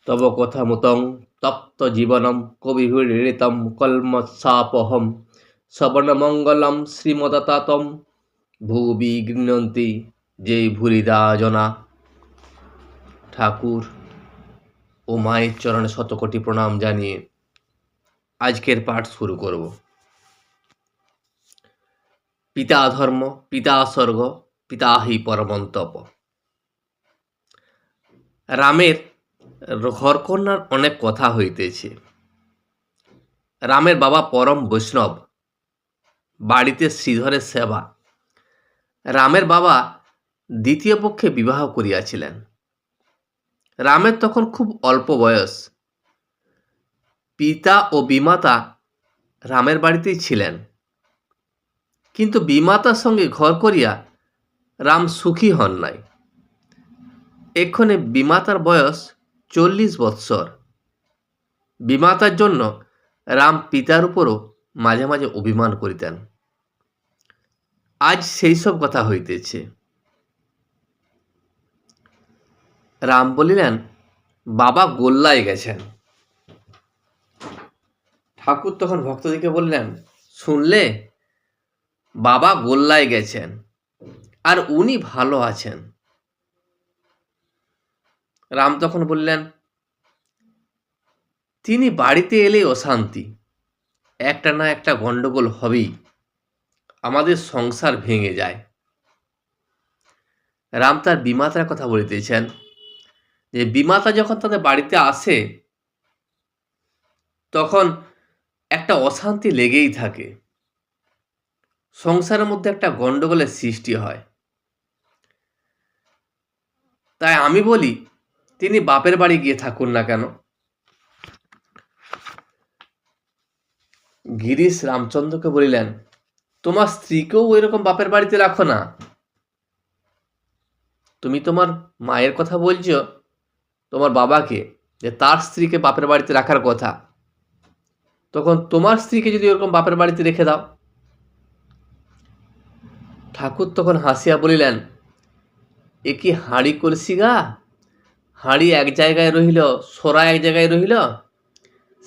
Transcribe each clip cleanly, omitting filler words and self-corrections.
তব কথামৃতং তপ্ত জীবনম কবিভিড়িতম কল্মষাপহম শ্রবণমঙ্গলম শ্রীমদতাতম ভুবি গৃহন্তি যে ভুরিদা জনা। ঠাকুর ও মায়ের চরণে শতকোটি প্রণাম জানিয়ে আজকের পাঠ শুরু করব। পিতা ধর্ম, পিতা স্বর্গ, পিতা হি পরমন্তপ। রামের ঘরকন্যার অনেক কথা হইতেছে। রামের বাবা পরম বৈষ্ণব, বাড়িতে শ্রীধরের সেবা। রামের বাবা দ্বিতীয় পক্ষে বিবাহ করিয়াছিলেন। রামের তখন খুব অল্প বয়স। পিতা ও বিমাতা রামের বাড়িতেই ছিলেন, কিন্তু বিমাতার সঙ্গে ঘর করিয়া রাম সুখী হন নাই। এক্ষণে বিমাতার বয়স 40 বৎসর। বিমাতার জন্য রাম পিতার উপরও মাঝে মাঝে অভিমান করিতেন। আজ সেই সব কথা হইতেছে। রাম বলিলেন, বাবা গোল্লায় গেছেন। ঠাকুর তখন ভক্তদিকে বললেন, শুনলে, বাবা গোল্লায় গেছেন আর উনি ভালো আছেন। রাম তখন বললেন, তিনি বাড়িতে এলেই অশান্তি, একটা না একটা গন্ডগোল হবেই, আমাদের সংসার ভেঙে যায়। রাম তার বিমাতার কথা বলিতেছেন যে বিমাতা যখন তাদের বাড়িতে আসে তখন একটা অশান্তি লেগেই থাকে, সংসারের মধ্যে একটা গন্ডগোলের সৃষ্টি হয়। তাই আমি বলি, তিনি বাপের বাড়ি গিয়ে থাকুন না কেন। গিরিশ রামচন্দ্রকে বলিলেন, তোমার স্ত্রীকেও ওইরকম বাপের বাড়িতে রাখো না। তুমি তোমার মায়ের কথা বলছো তোমার বাবাকে যে তার স্ত্রীকে বাপের বাড়িতে রাখার কথা, তখন তোমার স্ত্রীকে যদি ওরকম বাপের বাড়িতে রেখে দাও। ঠাকুর তখন হাসিয়া বলিলেন, এ কি হাঁড়ি কলসি গা? হাঁড়ি এক জায়গায় রহিল, সোরা এক জায়গায় রহিল,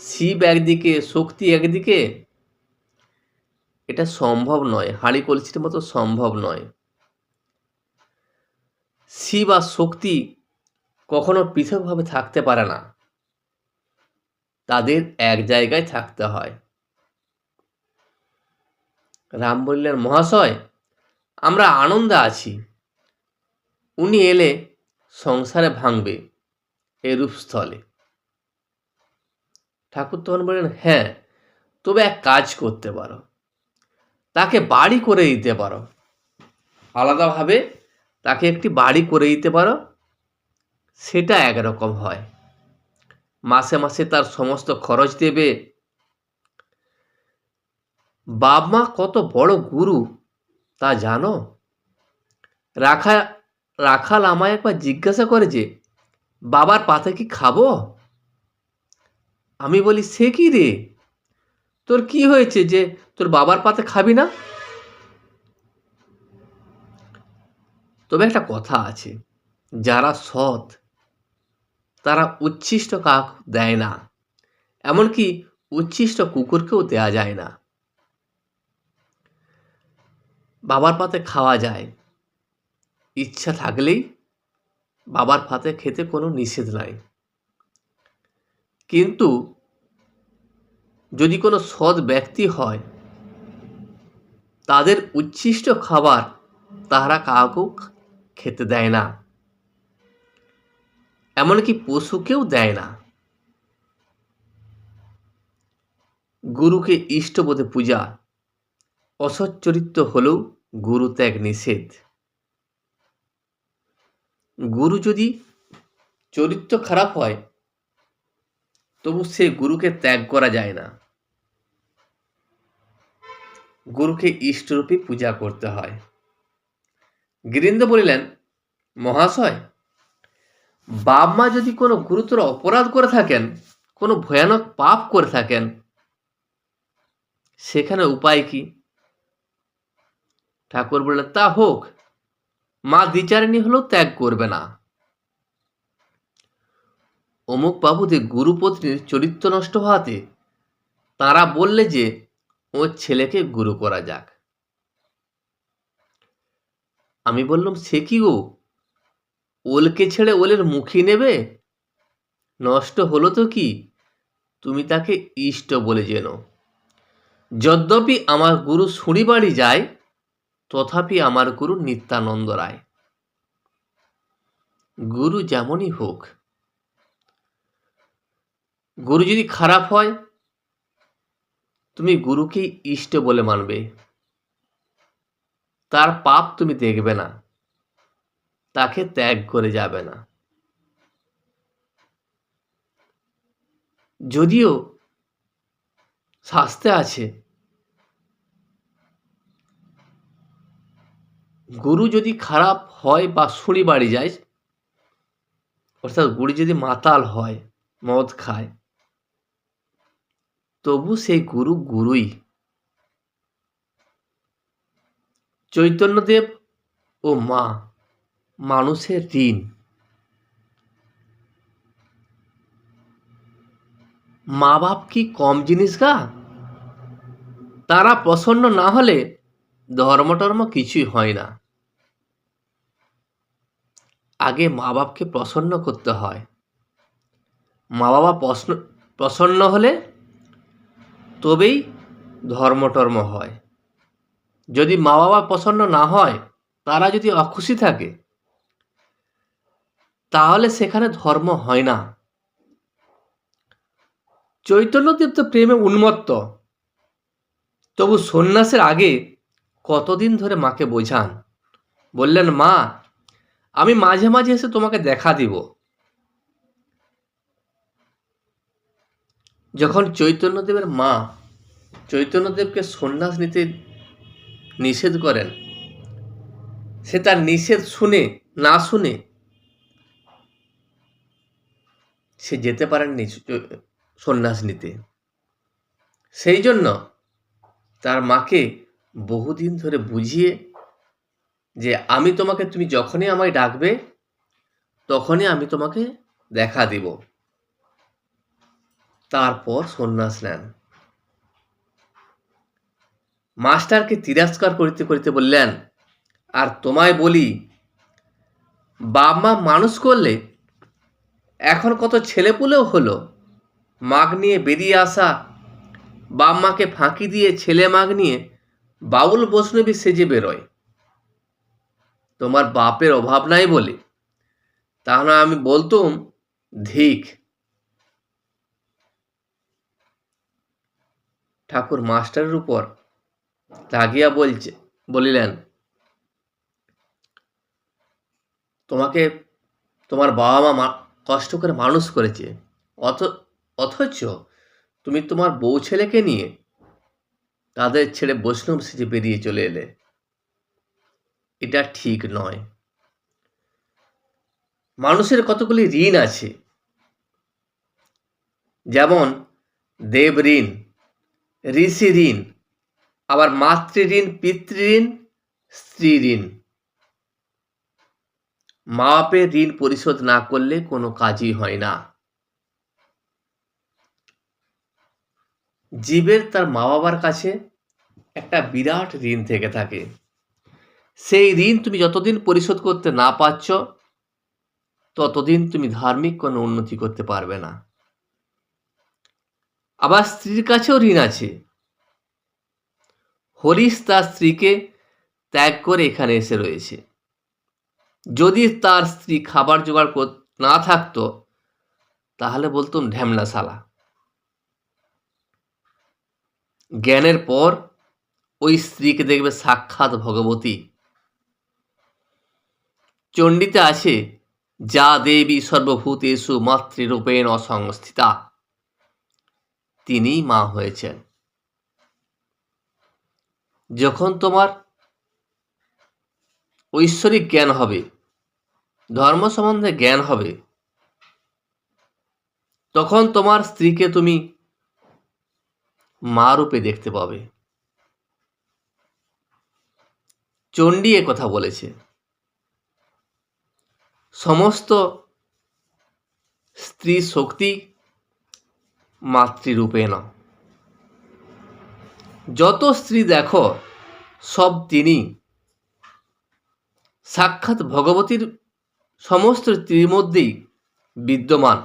শিব একদিকে, শক্তি একদিকে। এটা সম্ভব নয়, হাঁড়ি কলসির মতো সম্ভব নয়। শিব আর শক্তি কখনো পৃথকভাবে থাকতে পারে না, তাদের এক জায়গায় থাকতে হয়। রাম বললেন, মহাশয়, আমরা আনন্দে আছি, উনি এলে সংসারে ভাঙবে এরূপ স্থলে। ঠাকুর তখন বললেন, হ্যাঁ, তবে এক কাজ করতে পারো, তাকে বাড়ি করে দিতে পারো, আলাদাভাবে তাকে একটি বাড়ি করে দিতে পারো, সেটা একরকম হয়। মাসে মাসে তার সমস্ত খরচ দেবে। বাপ মা কত বড় গুরু তা জানো? রাখাল আমায় একবার জিজ্ঞাসা করে যে, বাবার পাতে কি খাবো? আমি বলি, সে কি রে, তোর কি হয়েছে যে তোর বাবার পাতে খাবি না? তবে একটা কথা আছে, যারা সৎ তারা উচ্ছিষ্ট কাক দেয় না, এমনকি উচ্ছিষ্ট কুকুরকেও দেয়া যায় না। বাবার পাতে খাওয়া যায়, ইচ্ছা থাকলেই বাবার পাতে খেতে কোনো নিষেধ নাই। কিন্তু যদি কোনো সৎ ব্যক্তি হয়, তাদের উচ্ছিষ্ট খাবার তারা কাউকেও খেতে দেয় না, এমনকি পশুকেও দেয় না। গুরুকে ইষ্টবোধে পূজা, অসৎ চরিত্র হলেও গুরু ত্যাগ নিষেধ। গুরু যদি চরিত্র খারাপ হয় তবু সে গুরুকে ত্যাগ করা যায় না, গুরুকে ইষ্টরূপে পূজা করতে হয়। গিরীন্দ্র বলিলেন, মহাশয়, বাপ মা যদি কোনো গুরুতর অপরাধ করে থাকেন, কোনো ভয়ানক পাপ করে থাকেন, সেখানে উপায় কি? ঠাকুর বললেন, তা হোক, মা দ্বিচারিণী হলেও ত্যাগ করবে না। অমুক বাবুদের গুরুপত্নীর চরিত্র নষ্ট হওয়াতে তারা বললে যে ওর ছেলেকে গুরু করা যাক। আমি বললাম, সে কি গো, ওলকে ছেড়ে ওলের মুখী নেবে? নষ্ট হলো তো কি, তুমি তাকে ইষ্ট বলে জেনো। যদ্যপি আমার গুরু শুঁড়ি বাড়ি যায়, তথাপি আমার গুরু নিত্যানন্দ রায়। গুরু যেমনই হোক, গুরু যদি খারাপ হয়, তুমি গুরুকে ইষ্ট বলে মানবে, তার পাপ তুমি দেখবে না, তাকে ত্যাগ করে যাবে না। যদিও শাস্ত্রে আছে, গুরু যদি খারাপ হয় বা শুঁড়ি বাড়ি যায়, অর্থাৎ গুরু যদি মাতাল হয়, মদ খায়, তবু সেই গুরু গুরুই। চৈতন্যদেব ও মা মানুষের ঋণ। মা বাপ কি কম জিনিস গা? তারা প্রসন্ন না হলে ধর্ম কিছুই হয় না। আগে মা বাপকে প্রসন্ন করতে হয়। মা বাবা প্রসন্ন হলে তবেই ধর্ম হয়। যদি মা বাবা প্রসন্ন না হয়, তারা যদি অখুশি থাকে, তাহলে সেখানে ধর্ম হয় না। চৈতন্যদেব তো প্রেমে উন্মত্ত, তবু সন্ন্যাসের আগে কতদিন ধরে মাকে বোঝান। বললেন, মা, আমি মাঝে মাঝে এসে তোমাকে দেখা দিব। যখন চৈতন্যদেবের মা চৈতন্যদেবকে সন্ন্যাস নিতে নিষেধ করেন, সে তার নিষেধ না শুনে সে যেতে পারেননি সন্ন্যাস নিতে। সেই জন্য তার মাকে বহুদিন ধরে বুঝিয়ে যে তুমি যখনই আমায় ডাকবে, তখনই আমি তোমাকে দেখা দিব। তারপর সন্ন্যাস নেন। মাস্টারকে তিরস্কার করিতে করিতে বললেন, আর তোমায় বলি, বাপ মা মানুষ করলে এখন কত ছেলেপুলেও হলো, মাগ নিয়ে বেরিয়ে আসা, বাপ মাকে ফাঁকি দিয়ে ছেলে মাগ নিয়ে বাউল বৈষ্ণবী সেজে বেরোয়। তোমার বাপের অভাব নাই বলে, তাহলে আমি বলতুম ধিক। ঠাকুর মাস্টারের উপর রাগিয়া বলিলেন, তোমাকে তোমার বাবা মা কষ্ট করে মানুষ করেছে, অথচ তুমি তোমার বউ ছেলেকে নিয়ে তাদের ছেড়ে বৈষ্ণব সেজে বেরিয়ে চলে এলে। এটা ঠিক নয়। মানুষের কতগুলি ঋণ আছে, যেমন দেব ঋণ, ঋষি ঋণ, আবার মাতৃঋণ, পিতৃঋণ, স্ত্রী ঋণ। মা বাপের ঋণ পরিশোধ না করলে কোনো কাজই হয় না। জীবের তার মা বাবার কাছে একটা বিরাট ঋণ থেকে থাকে। সেই ঋণ তুমি যতদিন পরিশোধ করতে না পারছ, ততদিন তুমি ধার্মিক কোনো উন্নতি করতে পারবে না। আবার স্ত্রীর কাছেও ঋণ আছে। হরিশ তার স্ত্রীকে ত্যাগ করে এখানে এসে রয়েছে। যদি তার স্ত্রী খাবার জোগাড় না থাকতো, তাহলে বলতুম ঢ্যামনা শালা। জ্ঞানের পর ওই স্ত্রীকে দেখবে সাক্ষাৎ ভগবতী। চণ্ডীতে আছে, যা দেবী সর্বভূতেষু মাতৃরূপেণ অসংস্থিতা। তিনিই মা হয়েছেন। যখন তোমার ঐশ্বরিক জ্ঞান হবে, ধর্ম সম্বন্ধে জ্ঞান হবে, তখন তোমার স্ত্রীকে তুমি মা রূপে দেখতে পাবে। চণ্ডী এ কথা বলেছে। সমস্ত স্ত্রী শক্তি মাতৃরূপেণ। যত স্ত্রী দেখো সব তিনি, সাক্ষাৎ ভগবতীর সমস্ত স্ত্রীর মধ্যেই বিদ্যমান।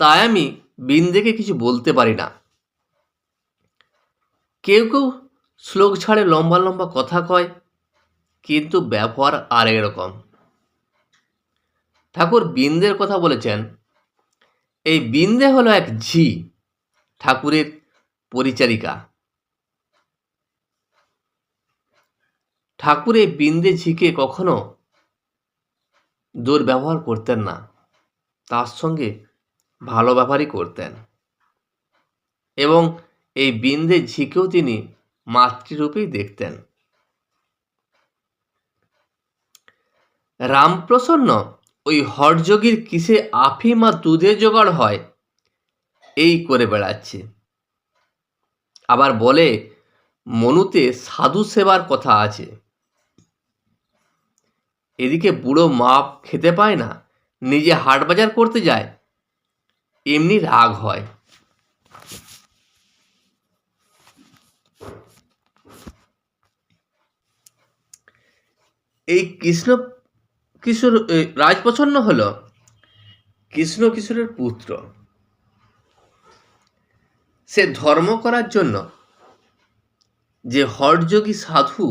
তাই আমি বিন্দেকে কিছু বলতে পারি না। কেউ কেউ শ্লোক ছাড়ে লম্বা লম্বা কথা কয়, কিন্তু ব্যবহার আরেক রকম। ঠাকুর বিন্দের কথা বলেছেন, এই বিন্দে হলো এক ঝি, ঠাকুরের পরিচারিকা। ঠাকুর এই বিন্দে ঝিকে কখনো দুর্ব্যবহার করতেন না, তার সঙ্গে ভালো ব্যবহারই করতেন, এবং এই বিন্দে ঝিকেও তিনি মাতৃরূপেই দেখতেন। রামপ্রসন্ন ওই হঠযোগীর কিসে আফিম আর দুধে জোগাড় হয় এই করে বেড়াচ্ছে। আবার বলে মনুতে সাধু সেবার কথা আছে। এদিকে বুড়ো মাপ খেতে পায় না, নিজে হাট বাজার করতে যায়, এমনি রাগ হয়। এই কৃষ্ণ কিশোর রাজপ্রসন্ন হল কৃষ্ণ কিশোরের পুত্র। সে ধর্ম করার জন্য যে হঠযোগী সাধু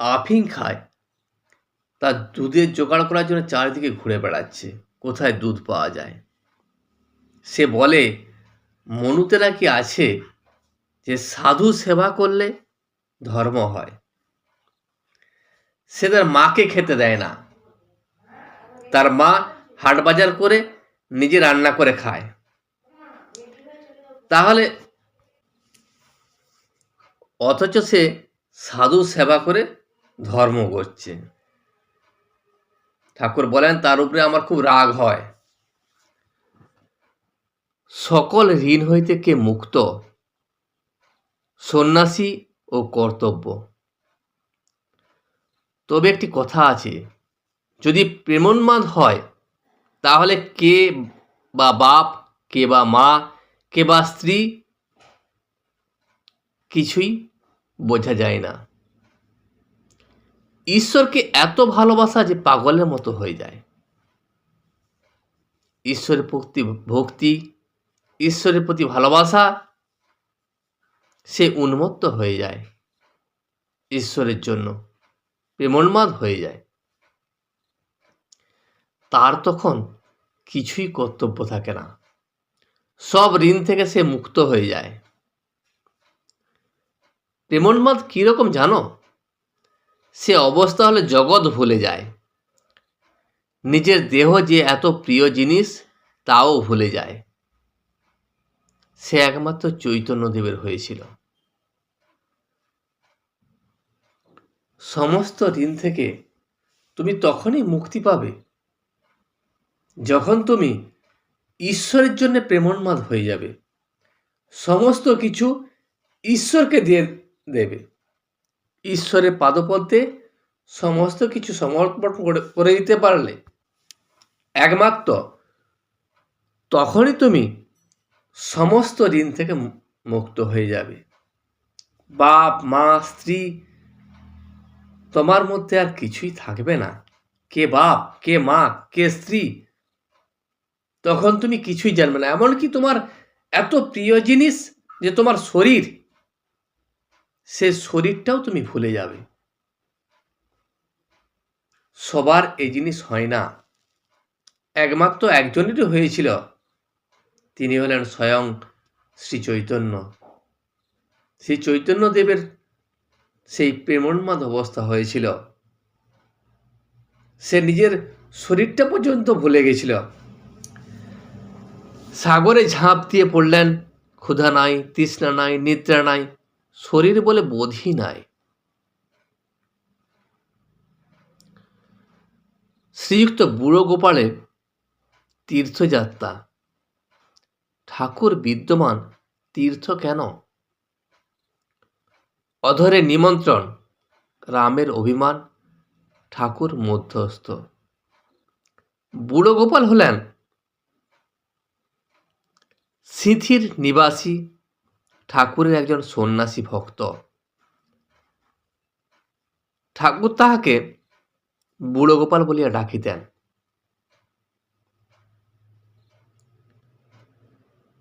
আফিং খায়, তার দুধের জোগাড় করার জন্য চারিদিকে ঘুরে বেড়াচ্ছে, কোথায় দুধ পাওয়া যায়। সে বলে মনুতে নাকি আছে যে সাধু সেবা করলে ধর্ম হয়। সে তার মাকে খেতে দেয় না, তার মা হাট বাজার করে নিজে রান্না করে খায়। তাহলে অথচ সে সাধু সেবা করে ধর্ম করছে। ঠাকুর বলেন তার উপরে আমার খুব রাগ হয়। সকল ঋণ হইতে কে মুক্ত, সন্ন্যাসী ও কর্তব্য। তবে একটি কথা আছে, যদি প্রেমোন্মাদ হয় তাহলে কে বা বাপ, কে বা মা, কে বা স্ত্রী কিছুই বোঝা যায় না। ঈশ্বরকে এত ভালোবাসা যে পাগলের মতো হয়ে যায়। ঈশ্বরের প্রতি ভক্তি, ঈশ্বরের প্রতি ভালোবাসা, সে উন্মত্ত হয়ে যায়, ঈশ্বরের জন্য প্রেমোন্মাদ হয়ে যায়। তার তখন কিছুই কর্তব্য থাকে না, সব ঋণ থেকে সে মুক্ত হয়ে যায়। প্রেমোন্মাদ কিরকম জানো? সে অবস্থা হলে জগৎ ভুলে যায়, নিজের দেহ যে এত প্রিয় জিনিস তাও ভুলে যায়। সে একমাত্র চৈতন্যদেবের হয়েছিল। সমস্ত ঋণ থেকে তুমি তখনই মুক্তি পাবে যখন তুমি ঈশ্বরের জন্য প্রেমোন্মাদ হয়ে যাবে, সমস্ত কিছু ঈশ্বরকে দিয়ে দেবে। ঈশ্বরের পাদপদ্মে সমস্ত কিছু সমর্পণ করে দিতে পারলে একমাত্র তখনই তুমি সমস্ত ঋণ থেকে মুক্ত হয়ে যাবে। বাপ, মা, স্ত্রী, তোমার মধ্যে আর কিছুই থাকবে না। কে বাপ, কে মা, কে স্ত্রী, তখন তুমি কিছুই জানবে না। এমনকি তোমার এত প্রিয় জিনিস যে তোমার শরীর, সে শরীরটাও তুমি ভুলে যাবে। সবার এই জিনিস হয় না, একমাত্র একজনেরই হয়েছিল, তিনি হলেন স্বয়ং শ্রী চৈতন্য। শ্রী চৈতন্যদেবের সেই প্রেমোন্মাদ অবস্থা হয়েছিল, সে নিজের শরীরটা পর্যন্ত ভুলে গেছিল। সাগরে ঝাঁপ দিয়ে পড়লেন, ক্ষুধা নাই, তৃষ্ণা নাই, নিদ্রা নাই, শরীর বলে বোধই নাই। শ্রীযুক্ত বুড়ো গোপালের তীর্থযাত্রা, ঠাকুর বিদ্যমান তীর্থ কেন? অধরে নিমন্ত্রণ, রামের অভিমান, ঠাকুর মধ্যস্থ। বুড়ো গোপাল হলেন সিঁথির নিবাসী ঠাকুরের একজন সন্ন্যাসী ভক্ত। ঠাকুর তাহাকে বুড়ো গোপাল বলিয়া ডাকিতেন।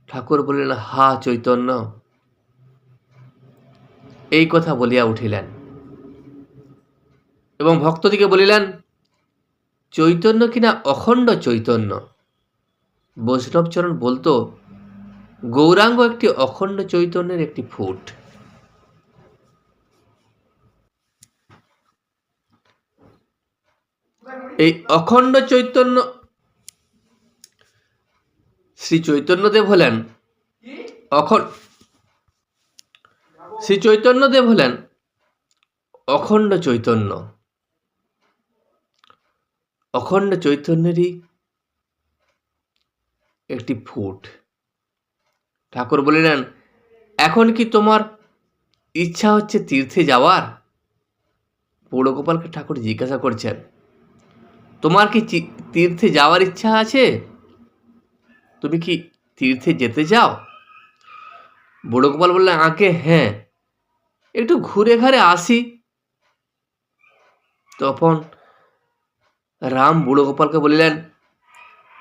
ঠাকুর বলিলেন, হা চৈতন্য, এই কথা বলিয়া উঠিলেন এবং ভক্তদিকে বলিলেন, চৈতন্য কিনা অখণ্ড চৈতন্য। বৈষ্ণবচরণ বলতো, গৌরাঙ্গ একটি অখণ্ড চৈতন্যের একটি ফুট। এই অখণ্ড চৈতন্য শ্রী চৈতন্যদেব হলেন শ্রী চৈতন্যদেব হলেন অখণ্ড চৈতন্য। অখণ্ড চৈতন্যেরই একটি ফুট। ঠাকুর বলিলেন, এখন কি তোমার ইচ্ছা হচ্ছে তীর্থে যাওয়ার? বুড়ো গোপালকে ঠাকুর জিজ্ঞাসা করছেন, তোমার কি তীর্থে যাওয়ার ইচ্ছা আছে? তুমি কি তীর্থে যেতে চাও? বুড়ো গোপাল বললেন, আগে হ্যাঁ, একটু ঘুরে ঘাড়ে আসি। তখন রাম বুড়ো গোপালকে বলিলেন,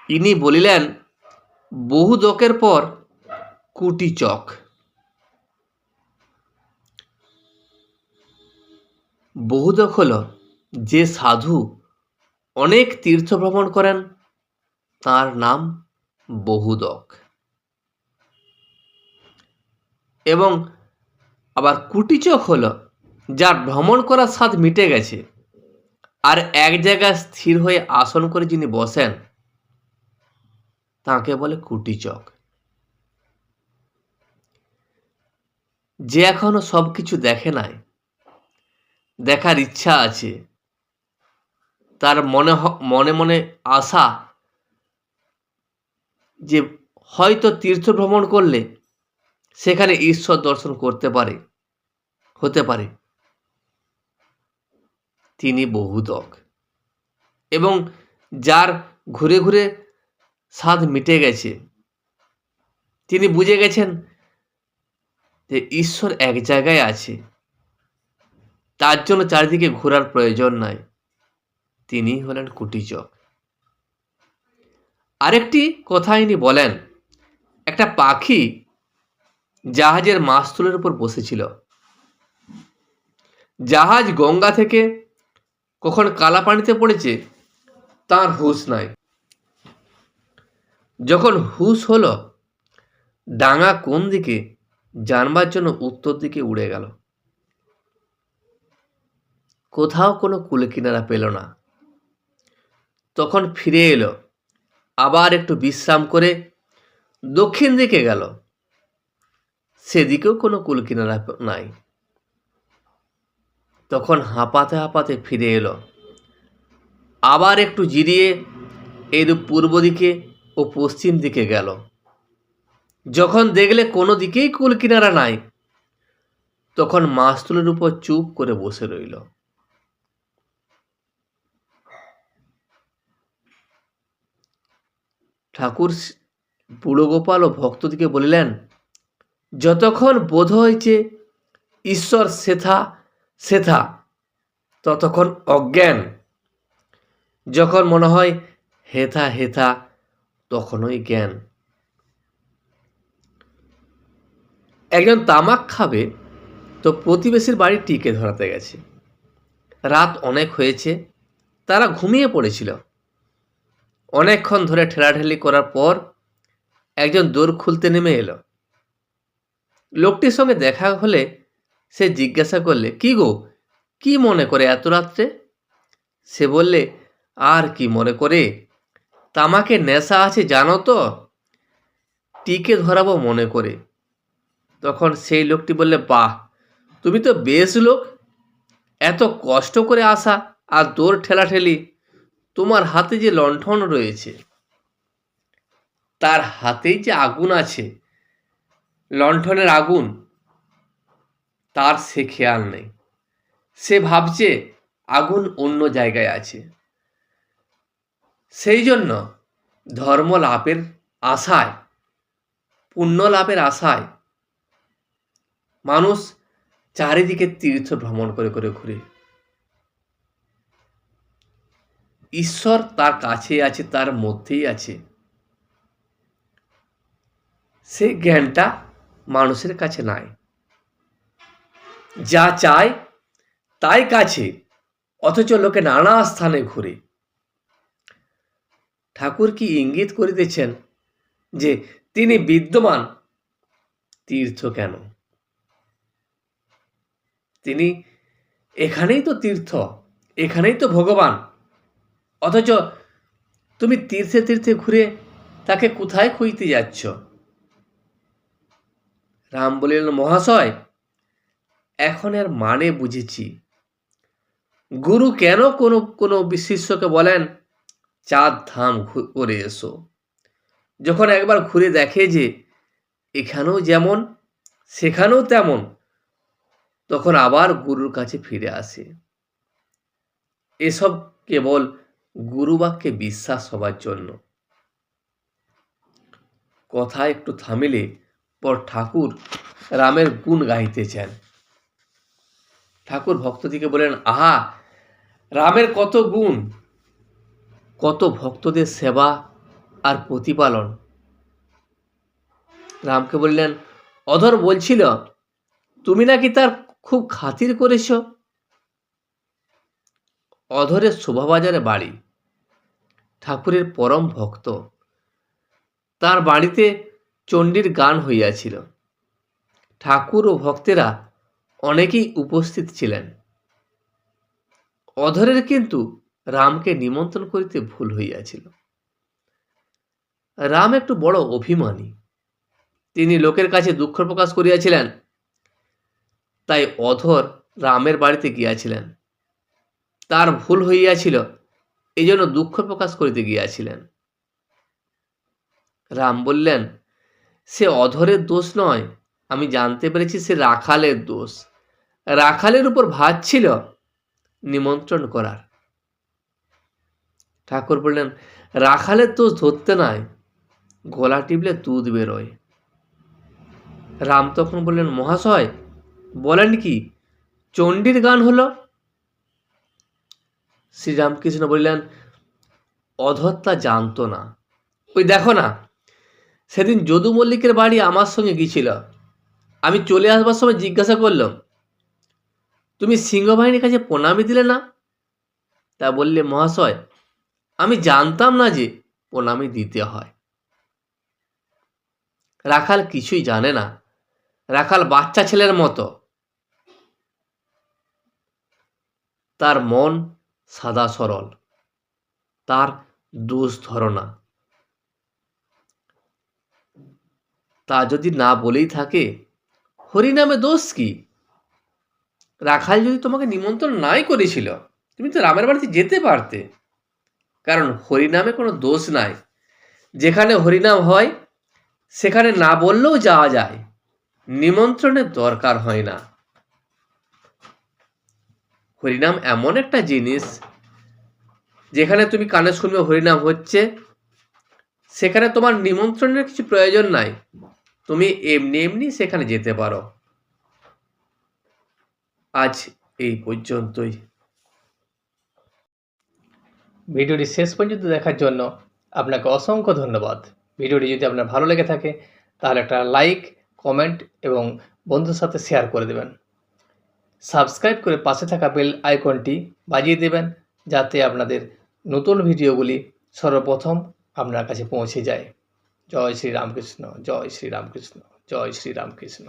ইনি বলিলেন, বহু দকের পর কুটি চক। বহুদক হল যে সাধু অনেক তীর্থ ভ্রমণ করেন, তার নাম বহুদক। এবং আবার কুটিচক হল যার ভ্রমণ করার স্বাদ মিটে গেছে, আর এক জায়গায় স্থির হয়ে আসন করে যিনি বসেন, তাকে বলে কুটিচক। যে এখনো সবকিছু দেখে নাই, দেখার ইচ্ছা আছে, তার মনে মনে আশা যে হয়তো তীর্থ ভ্রমণ করলে সেখানে ঈশ্বর দর্শন হতে পারে, তিনি বহুদক। এবং যার ঘুরে ঘুরে স্বাদ মিটে গেছে, তিনি বুঝে গেছেন যে ঈশ্বর এক জায়গায় আছে, তার জন্য চারিদিকে ঘোরার প্রয়োজন নাই, তিনি হলেন কুটিচক। আরেকটি কথা ইনি বলেন, একটা পাখি জাহাজের মাস্তুলের উপর বসেছিল। জাহাজ গঙ্গা থেকে কখন কালা পানিতে পড়েছে তার হুঁশ নাই। যখন হুঁশ হলো, ডাঙা কোন দিকে জানবার জন্য উত্তর দিকে উড়ে গেল। কোথাও কোনো কুলকিনারা পেল না। তখন ফিরে এলো, আবার একটু বিশ্রাম করে দক্ষিণ দিকে গেল, সেদিকেও কোনো কুলকিনারা নাই। তখন হাঁপাতে হাঁপাতে ফিরে এলো, আবার একটু জিরিয়ে এরূপ পূর্ব দিকে ও পশ্চিম দিকে গেল। যখন দেখলে কোনো দিকেই কুলকিনারা নাই, তখন মাস্তুলের উপর চুপ করে বসে রইল। ঠাকুর বুড়ো গোপাল ও ভক্তদিকে বলিলেন, যতক্ষণ বোধ হয়েছে ঈশ্বর সেথা ততক্ষণ অজ্ঞান, যখন মনে হয় হেথা তখনই জ্ঞান। একজন তামাক খাবে তো প্রতিবেশীর বাড়ি টিকে ধরাতে গেছে। রাত অনেক হয়েছে, তারা ঘুমিয়ে পড়েছিল। অনেকক্ষণ ধরে ঠেলাঠেলি করার পর একজন দোর খুলতে নেমে এলো। লোকটির সঙ্গে দেখা হলে সে জিজ্ঞাসা করলে, কি গো, কি মনে করে এত রাত্রে? সে বললে, আর কি মনে করে, তামাকের নেশা আছে জানো তো, টিকে ধরাবো মনে করে। তখন সেই লোকটি বললে, বাহ, তুমি তো বেশ লোক, এত কষ্ট করে আসা আর দৌড় ঠেলাঠেলি, তোমার হাতে যে লণ্ঠন রয়েছে, তার হাতেই যে আগুন আছে, লণ্ঠনের আগুন, তার সে খেয়াল নেই। সে ভাবছে আগুন অন্য জায়গায় আছে। সেই জন্য ধর্ম লাভের আশায়, পুণ্য লাভের আশায় মানুষ চারিদিকে তীর্থ ভ্রমণ করে করে ঘুরে। ঈশ্বর তার কাছে আছে, তার মধ্যেই আছে। সেই জ্ঞানটা মানুষের কাছে নাই। যা চায় তাই কাছে, অথচ লোকে নানা স্থানে ঘুরে। ঠাকুর কি ইঙ্গিত করিতেছেন যে তিনি বিদ্যমান, তীর্থ কেন? তিনি এখানেই তো তীর্থ, এখানেই তো ভগবান, অথচ তুমি তীর্থে তীর্থে ঘুরে তাকে কোথায় খুঁজতে যাচ্ছ? রাম বলিলেন, মহাশয়, এখন এর মানে বুঝেছি। গুরু কেন কোনো কোনো শিষ্যকে বলেন 4 ধাম করে এসো, যখন একবার ঘুরে দেখে যে এখানেও যেমন সেখানেও তেমন, তখন আবার গুরুর কাছে ফিরে আসে। এসব কেবল গুরুবাক্যে বিশ্বাস হবার জন্য। কথা একটু থামিলে পর ঠাকুর রামের গুণ গাইতেছেন। ঠাকুর ভক্তদিকে বলেন, আহা, রামের কত গুণ, কত ভক্তদের সেবা আর প্রতিপালন। রামকে বললেন, অধর বলছিল তুমি নাকি তার খুব খাতির করেছ। অধরের শোভাবাজারে বাড়ি, ঠাকুরের পরম ভক্ত। তার বাড়িতে চণ্ডীর গান হইয়াছিল। ঠাকুর ও ভক্তেরা অনেকেই উপস্থিত ছিলেন। অধরের কিন্তু রামকে নিমন্ত্রণ করিতে ভুল হইয়াছিল। রাম একটু বড় অভিমানী। তিনি লোকের কাছে দুঃখ প্রকাশ করিয়াছিলেন, তাই অধর রামের বাড়িতে গিয়াছিলেন। তার ভুল হইয়াছিল, এই জন্য দুঃখ প্রকাশ করিতে গিয়াছিলেন। রাম বললেন, সে অধরের দোষ নয়, আমি জানতে পেরেছি সে রাখালের দোষ। রাখালের উপর ভার ছিল নিমন্ত্রণ করার। ঠাকুর বললেন, রাখালের দোষ ধরতে নাই, গলা টিপলে দুধ বেরোয়। রাম তখন বললেন, মহাশয় বলেন কি, চণ্ডীর গান হলো? শ্রীরামকৃষ্ণ বললেন, অধর তা জানতো না। ওই দেখো না, সেদিন যদু মল্লিকের বাড়ি আমার সঙ্গে গিয়েছিল। আমি চলে আসবার সময় জিজ্ঞাসা করলাম, তুমি সিংহবাহিনীর কাছে প্রণামী দিলে না? তা বললে, মহাশয় আমি জানতাম না যে প্রণামী দিতে হয়। রাখাল কিছুই জানে না, রাখাল বাচ্চা ছেলের মতো। তার মন সাদা সরল, তার দোষ ধরো না। তা যদি না বলেই থাকে, হরিনামে দোষ কি? রাখাল যদি তোমাকে নিমন্ত্রণ নাই করেছিল, তুমি তো রামের বাড়িতে যেতে পারতে। কারণ হরিনামে কোনো দোষ নাই। যেখানে হরিনাম হয় সেখানে না বললেও যাওয়া যায়, নিমন্ত্রণের দরকার হয় না। হরিনাম এমন একটা জিনিস, যেখানে তুমি কানে শুনবে হরিনাম হচ্ছে, সেখানে তোমার নিমন্ত্রণের কিছু প্রয়োজন নাই, তুমি এমনি এমনি সেখানে যেতে পারো। আজ এই পর্যন্তই। ভিডিওটি শেষ পর্যন্ত দেখার জন্য আপনাকে অসংখ্য ধন্যবাদ। ভিডিওটি যদি আপনার ভালো লেগে থাকে তাহলে একটা লাইক, কমেন্ট এবং বন্ধুর সাথে শেয়ার করে দেবেন। সাবস্ক্রাইব করে পাশে থাকা বেল আইকনটি বাজিয়ে দেবেন, যাতে আপনাদের নতুন ভিডিওগুলি সর্বপ্রথম আপনার কাছে পৌঁছে যায়। জয় শ্রী রামকৃষ্ণ, জয় শ্রী রামকৃষ্ণ, জয় শ্রী রামকৃষ্ণ।